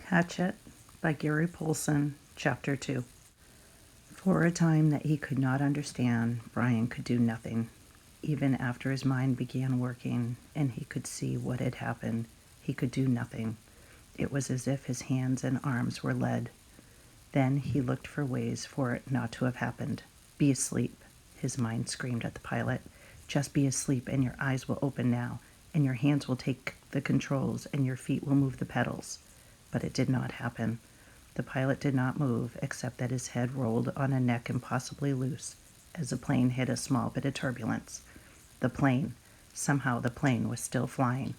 Hatchet by Gary Polson, Chapter 2. For a time that he could not understand, Brian could do nothing. Even after his mind began working and he could see what had happened, he could do nothing. It was as if his hands and arms were lead. Then he looked for ways for it not to have happened. Be asleep, his mind screamed at the pilot. Just be asleep and your eyes will open now, and your hands will take the controls and your feet will move the pedals. But it did not happen. The pilot did not move, except that his head rolled on a neck impossibly loose as the plane hit a small bit of turbulence. Somehow the plane was still flying.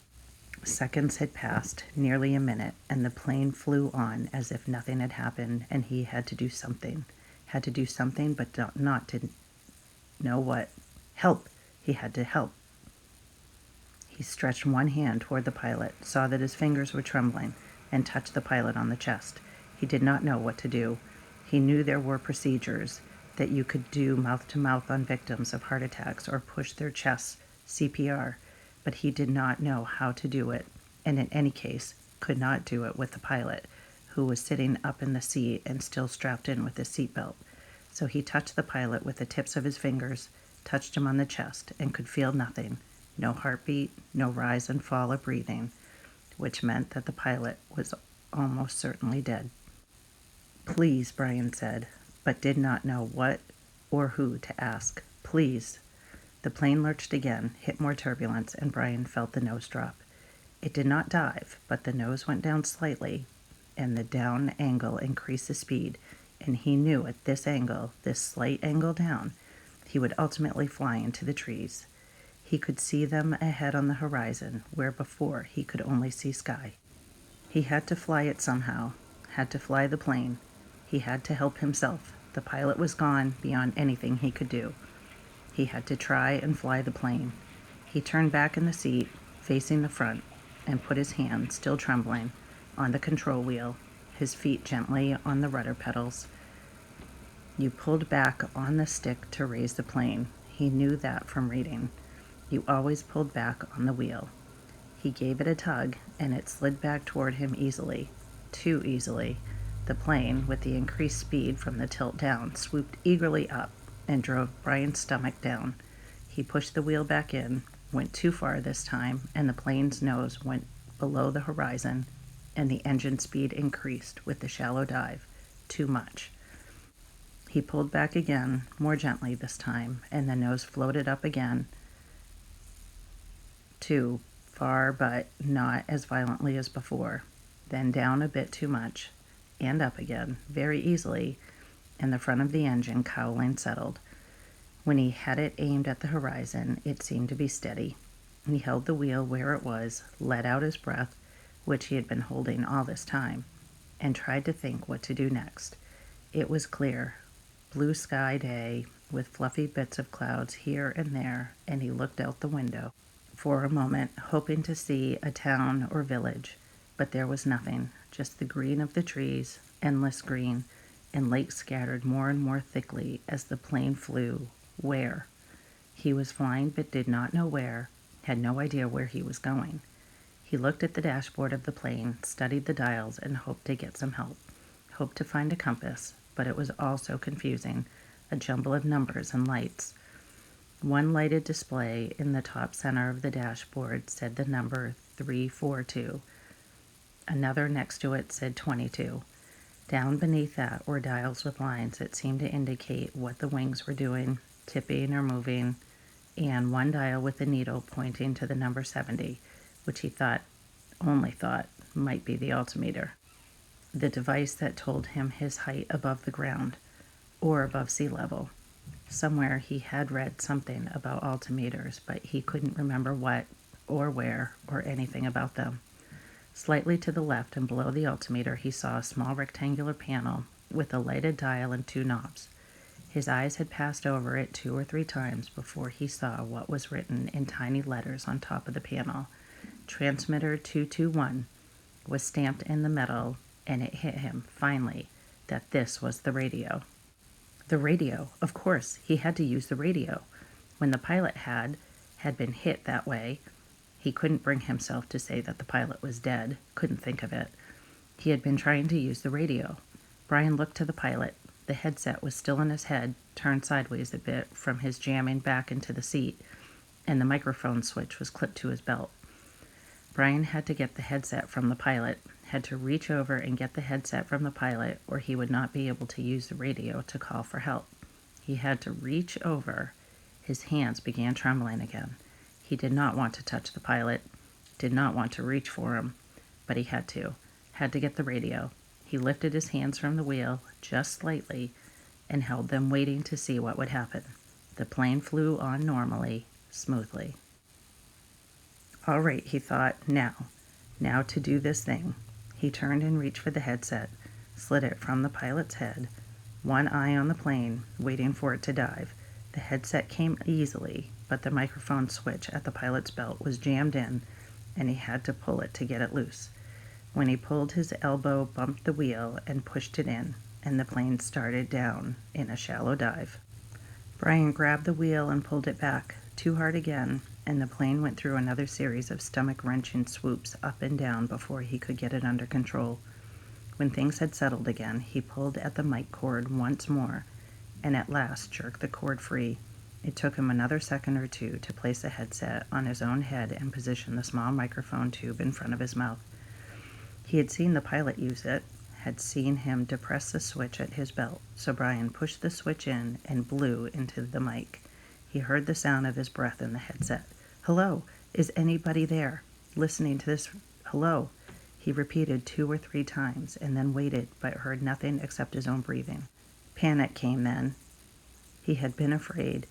Seconds had passed, nearly a minute, and the plane flew on as if nothing had happened, and he had to do something. Had to do something, but not to know what. Help! He had to help. He stretched one hand toward the pilot, saw that his fingers were trembling, and touched the pilot on the chest. He did not know what to do. He knew there were procedures that you could do mouth-to-mouth on victims of heart attacks or push their chests, CPR, but he did not know how to do it, and in any case could not do it with the pilot, who was sitting up in the seat and still strapped in with his seatbelt. So he touched the pilot with the tips of his fingers, touched him on the chest, and could feel nothing. No heartbeat, no rise and fall of breathing, which meant that the pilot was almost certainly dead. Please, Brian said, but did not know what or who to ask. Please. The plane lurched again, hit more turbulence, and Brian felt the nose drop. It did not dive, but the nose went down slightly, and the down angle increased the speed, and he knew at this angle, this slight angle down, he would ultimately fly into the trees. He could see them ahead on the horizon, where before he could only see sky. He had to fly it somehow, had to fly the plane. He had to help himself. The pilot was gone beyond anything he could do. He had to try and fly the plane. He turned back in the seat, facing the front, and put his hand, still trembling, on the control wheel, his feet gently on the rudder pedals. You pulled back on the stick to raise the plane. He knew that from reading. You always pulled back on the wheel. He gave it a tug, and it slid back toward him easily. Too easily. The plane, with the increased speed from the tilt down, swooped eagerly up and drove Brian's stomach down. He pushed the wheel back in, went too far this time, and the plane's nose went below the horizon, and the engine speed increased with the shallow dive. Too much. He pulled back again, more gently this time, and the nose floated up again, too far, but not as violently as before. Then down a bit too much, and up again, very easily, and the front of the engine cowling settled. When he had it aimed at the horizon, it seemed to be steady. He held the wheel where it was, let out his breath, which he had been holding all this time, and tried to think what to do next. It was clear, blue sky day, with fluffy bits of clouds here and there, and he looked out the window for a moment, hoping to see a town or village, but there was nothing, just the green of the trees, endless green, and lakes scattered more and more thickly as the plane flew. Where? He was flying but did not know where, had no idea where he was going. He looked at the dashboard of the plane, studied the dials, and hoped to get some help. Hoped to find a compass, but it was all so confusing, a jumble of numbers and lights. One lighted display in the top center of the dashboard said the number 342. Another next to it said 22. Down beneath that were dials with lines that seemed to indicate what the wings were doing, tipping or moving, and one dial with a needle pointing to the number 70, which he only thought, might be the altimeter, the device that told him his height above the ground, or above sea level. Somewhere he had read something about altimeters, but he couldn't remember what, or where, or anything about them. Slightly to the left and below the altimeter, he saw a small rectangular panel with a lighted dial and two knobs. His eyes had passed over it 2 or 3 times before he saw what was written in tiny letters on top of the panel. Transmitter 221 was stamped in the metal, and it hit him, finally, that this was the radio. The radio, of course, he had to use the radio. When the pilot had been hit that way, he couldn't bring himself to say that the pilot was dead, couldn't think of it. He had been trying to use the radio. Brian looked to the pilot. The headset was still in his head, turned sideways a bit from his jamming back into the seat, and the microphone switch was clipped to his belt. Brian had to get the headset from the pilot, had to reach over and get the headset from the pilot, or he would not be able to use the radio to call for help. He had to reach over. His hands began trembling again. He did not want to touch the pilot, did not want to reach for him, but he had to get the radio. He lifted his hands from the wheel just slightly and held them, waiting to see what would happen. The plane flew on normally, smoothly. All right, he thought, now to do this thing. He turned and reached for the headset, slid it from the pilot's head, one eye on the plane, waiting for it to dive. The headset came easily, but the microphone switch at the pilot's belt was jammed in, and he had to pull it to get it loose. When he pulled, his elbow bumped the wheel and pushed it in, and the plane started down in a shallow dive. Brian grabbed the wheel and pulled it back, too hard again, and the plane went through another series of stomach-wrenching swoops up and down before he could get it under control. When things had settled again, he pulled at the mic cord once more, and at last jerked the cord free. It took him another second or two to place the headset on his own head and position the small microphone tube in front of his mouth. He had seen the pilot use it, had seen him depress the switch at his belt, so Brian pushed the switch in and blew into the mic. He heard the sound of his breath in the headset. "Hello, is anybody there? Listening to this? Hello?" He repeated 2 or 3 times and then waited, but heard nothing except his own breathing. Panic came then. He had been afraid,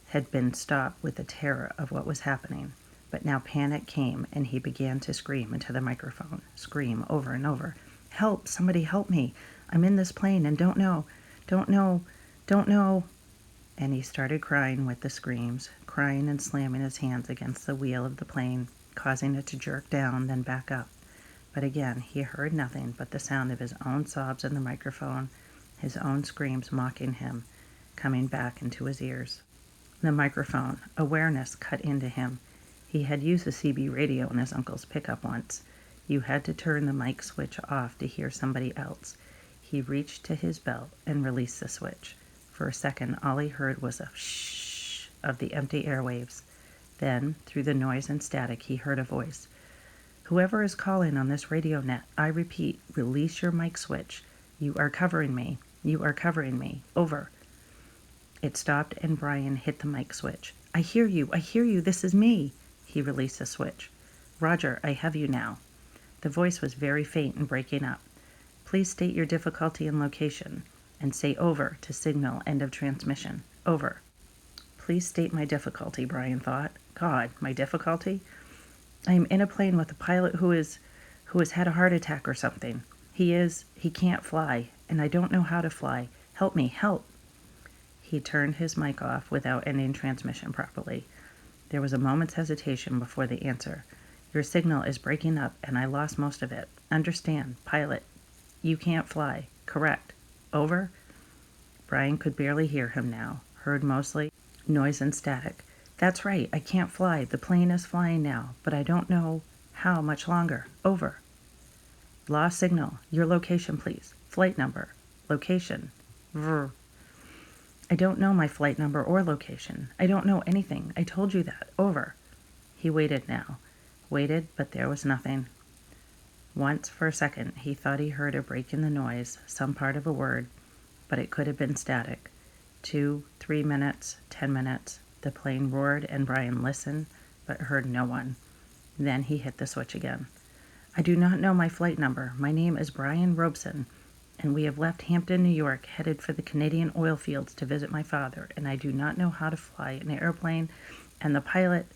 had been stopped with the terror of what was happening. But now panic came, and he began to scream into the microphone, scream over and over. "Help! Somebody help me! I'm in this plane and don't know. And he started crying with the screams, crying and slamming his hands against the wheel of the plane, causing it to jerk down, then back up. But again, he heard nothing but the sound of his own sobs in the microphone, his own screams mocking him, coming back into his ears. The microphone, awareness cut into him. He had used the CB radio in his uncle's pickup once. You had to turn the mic switch off to hear somebody else. He reached to his belt and released the switch. For a second, all he heard was a shh of the empty airwaves. Then, through the noise and static, he heard a voice. "Whoever is calling on this radio net, I repeat, release your mic switch. You are covering me. You are covering me. Over." It stopped and Brian hit the mic switch. I hear you, this is me." He released the switch. "Roger, I have you now." The voice was very faint and breaking up. "Please state your difficulty and location, and say over to signal end of transmission. Over." Please state my difficulty, Brian thought. God, my difficulty? I am in a plane with a pilot who has had a heart attack or something. He can't fly, and I don't know how to fly. Help me, help. He turned his mic off without ending transmission properly. There was a moment's hesitation before the answer. Your signal is breaking up, and I lost most of it. Understand, pilot. You can't fly. Correct. Over? Brian could barely hear him now. Heard mostly noise and static. That's right. I can't fly. The plane is flying now, but I don't know how much longer. Over. Lost signal. Your location, please. Flight number. Location. Vrr. I don't know my flight number or location. I don't know anything. I told you that. Over. He waited now. Waited, but there was nothing. Once, for a second, he thought he heard a break in the noise, some part of a word, but it could have been static. 2, 3 minutes, 10 minutes. The plane roared and Brian listened, but heard no one. Then he hit the switch again. I do not know my flight number. My name is Brian Robeson, and we have left Hampton, New York, headed for the Canadian oil fields to visit my father, and I do not know how to fly an airplane, and the pilot...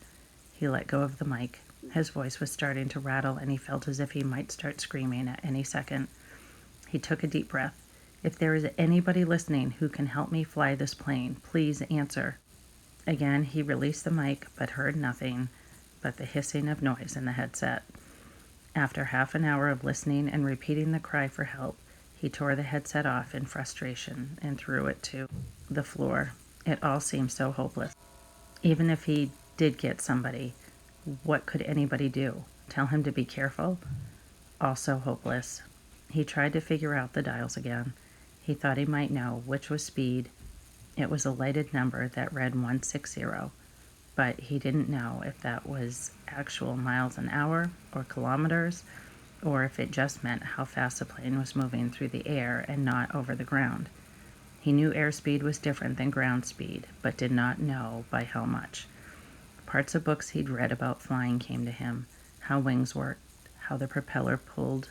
He let go of the mic. His voice was starting to rattle, and he felt as if he might start screaming at any second. He took a deep breath. If there is anybody listening who can help me fly this plane, please answer. Again, he released the mic, but heard nothing but the hissing of noise in the headset. After half an hour of listening and repeating the cry for help, he tore the headset off in frustration and threw it to the floor. It all seemed so hopeless. Even if he did get somebody, what could anybody do? Tell him to be careful? also hopeless. He tried to figure out the dials again. He thought he might know which was speed. It was a lighted number that read 160, but he didn't know if that was actual miles an hour or kilometers, or if it just meant how fast the plane was moving through the air and not over the ground. He knew airspeed was different than ground speed, but did not know by how much. Parts of books he'd read about flying came to him, how wings worked, how the propeller pulled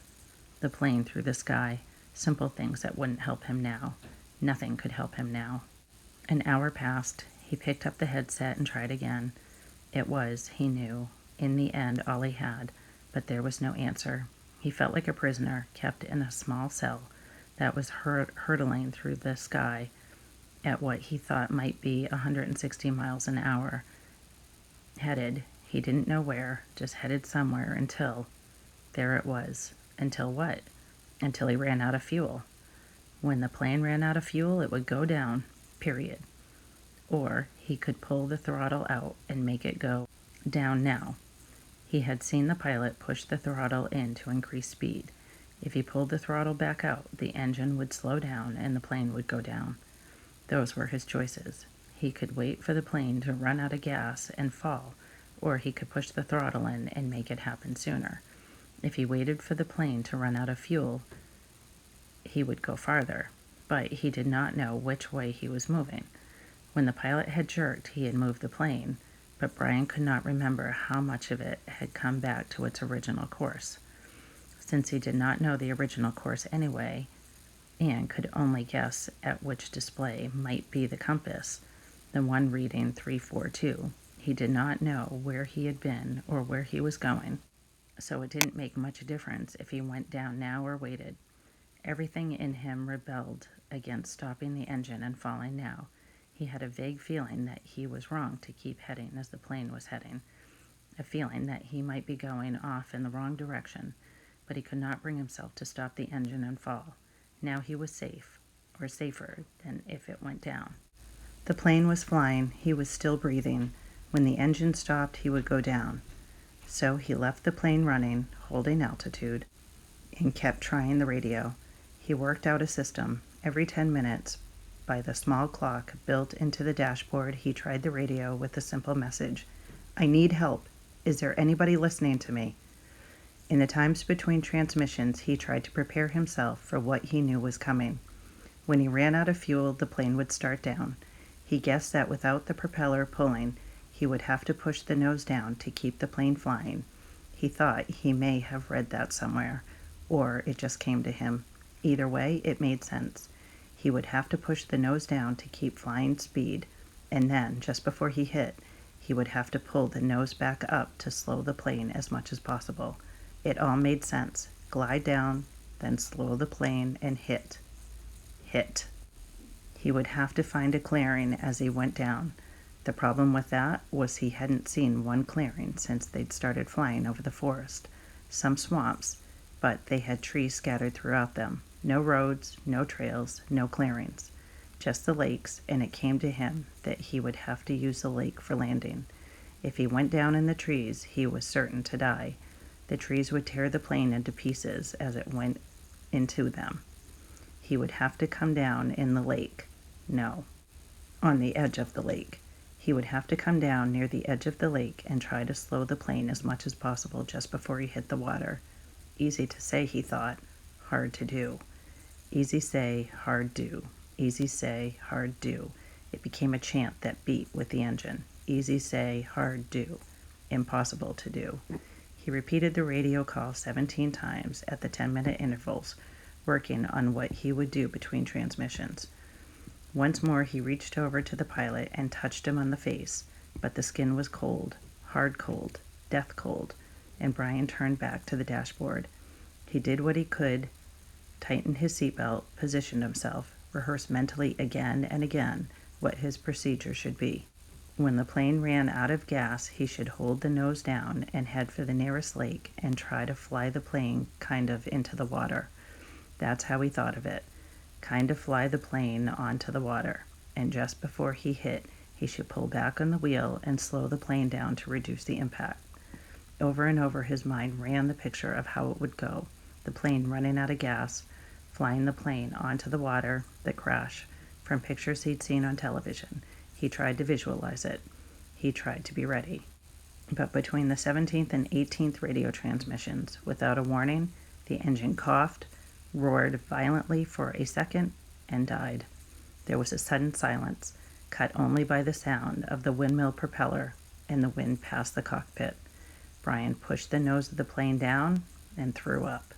the plane through the sky, simple things that wouldn't help him now. Nothing could help him now. An hour passed. He picked up the headset and tried again. It was, he knew, in the end all he had, but there was no answer. He felt like a prisoner, kept in a small cell that was hurtling through the sky at what he thought might be 160 miles an hour. Headed, he didn't know where, just headed somewhere until, there it was. Until what? Until he ran out of fuel. When the plane ran out of fuel, it would go down, period. Or he could pull the throttle out and make it go down now. He had seen the pilot push the throttle in to increase speed. If he pulled the throttle back out, the engine would slow down and the plane would go down. Those were his choices. He could wait for the plane to run out of gas and fall, or he could push the throttle in and make it happen sooner. If he waited for the plane to run out of fuel, he would go farther, but he did not know which way he was moving. When the pilot had jerked, he had moved the plane, but Brian could not remember how much of it had come back to its original course. Since he did not know the original course anyway, and could only guess at which display might be the compass, the one reading 342, he did not know where he had been or where he was going, so it didn't make much difference if he went down now or waited. Everything in him rebelled against stopping the engine and falling now. He had a vague feeling that he was wrong to keep heading as the plane was heading, a feeling that he might be going off in the wrong direction, but he could not bring himself to stop the engine and fall. Now he was safe, or safer than if it went down. The plane was flying. He was still breathing. When the engine stopped, he would go down. So he left the plane running, holding altitude, and kept trying the radio. He worked out a system. Every 10 minutes, by the small clock built into the dashboard, he tried the radio with a simple message. I need help. Is there anybody listening to me? In the times between transmissions, he tried to prepare himself for what he knew was coming. When he ran out of fuel, the plane would start down. He guessed that without the propeller pulling, he would have to push the nose down to keep the plane flying. He thought he may have read that somewhere, or it just came to him. Either way, it made sense. He would have to push the nose down to keep flying speed, and then, just before he hit, he would have to pull the nose back up to slow the plane as much as possible. It all made sense. Glide down, then slow the plane and hit. Hit. He would have to find a clearing as he went down. The problem with that was he hadn't seen one clearing since they'd started flying over the forest. Some swamps, but they had trees scattered throughout them. No roads, no trails, no clearings. Just the lakes, and it came to him that he would have to use the lake for landing. If he went down in the trees, he was certain to die. The trees would tear the plane into pieces as it went into them. He would have to come down in the lake. No, on the edge of the lake. He would have to come down near the edge of the lake and try to slow the plane as much as possible just before he hit the water. Easy to say, he thought. Hard to do. Easy say, hard do. Easy say, hard do. It became a chant that beat with the engine. Easy say, hard do. Impossible to do. He repeated the radio call 17 times at the 10-minute intervals, working on what he would do between transmissions. Once more he reached over to the pilot and touched him on the face, but the skin was cold, hard cold, death cold, and Brian turned back to the dashboard. He did what he could, tightened his seatbelt, positioned himself, rehearsed mentally again and again what his procedure should be. When the plane ran out of gas, he should hold the nose down and head for the nearest lake and try to fly the plane kind of into the water. That's how he thought of it. Kind of fly the plane onto the water, and just before he hit, he should pull back on the wheel and slow the plane down to reduce the impact. Over and over his mind ran the picture of how it would go. the plane running out of gas, flying the plane onto the water, the crash, from pictures he'd seen on television. He tried to visualize it. He tried to be ready. But between the 17th and 18th radio transmissions, without a warning, the engine coughed, roared violently for a second, and died. There was a sudden silence, cut only by the sound of the windmill propeller and the wind past the cockpit. Brian pushed the nose of the plane down and threw up.